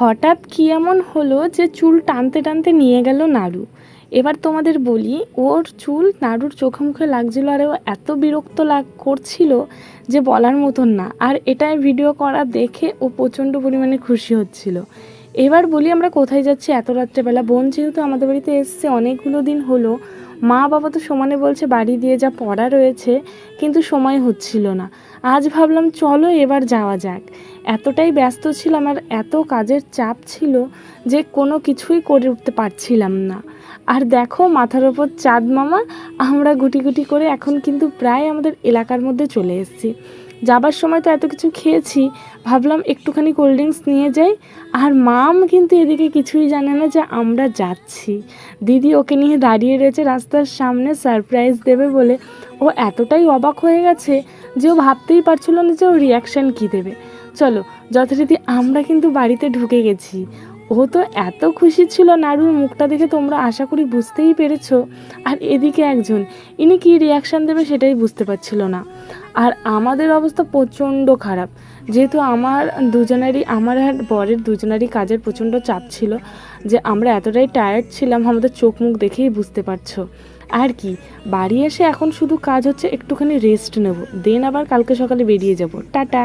হঠাৎ কি এমন হলো যে চুল টানতে টানতে নিয়ে গেল নাড়ু। এবার তোমাদের বলি, ওর চুল নাড়ুর চোখে মুখে লাগছিল আর ও এত বিরক্ত করছিল যে বলার মতন না। আর এটাই ভিডিও করা দেখে ও প্রচণ্ড পরিমাণে খুশি হচ্ছিল। এবার বলি আমরা কোথায় যাচ্ছি এত রাত্রেবেলা। বোন যেহেতু আমাদের বাড়িতে এসছে অনেকগুলো দিন হলো, মা বাবা তো সমানে বলছে বাড়ি দিয়ে যা পড়া রয়েছে, কিন্তু সময় হচ্ছিল না। আজ ভাবলাম চলো এবার যাওয়া যাক। এতটাই ব্যস্ত ছিলাম আর এত কাজের চাপ ছিল যে কোনো কিছুই করে উঠতে পারছিলাম না। আর দেখো মাথার ওপর চাঁদ মামা, আমরা গুটি গুটি করে এখন কিন্তু প্রায় আমাদের এলাকার মধ্যে চলে এসেছি। যাবার সময় তো এত কিছু খেয়েছি, ভাবলাম একটুখানি কোল্ড ড্রিঙ্কস নিয়ে যাই। আর মাম কিন্তু এদিকে কিছুই জানে না যে আমরা যাচ্ছি। দিদি ওকে নিয়ে দাঁড়িয়ে রয়েছে রাস্তার সামনে সারপ্রাইজ দেবে বলে। ও এতটাই অবাক হয়ে গেছে যে ও ভাবতেই পারছিল না যে ও রিয়াকশান কী দেবে। চলো যথারীতি আমরা কিন্তু বাড়িতে ঢুকে গেছি। ও তো এত খুশি ছিল নাড়ুর মুখটা দেখে, তোমরা আশা করি বুঝতেই পেরেছো। আর এদিকে একজন, ইনি কী রিয়াকশান দেবে সেটাই বুঝতে পারছিল না। আর আমাদের অবস্থা প্রচণ্ড খারাপ, যেহেতু আমার আর বরের দুজনারই কাজের প্রচণ্ড চাপ ছিল, যে আমরা এতটাই টায়ার্ড ছিলাম আমাদের চোখ মুখ দেখেই বুঝতে পারছো। আর কি, বাড়ি এসে এখন শুধু কাজ হচ্ছে একটুখানি রেস্ট নেব, দেন আবার কালকে সকালে বেরিয়ে যাব। টাটা।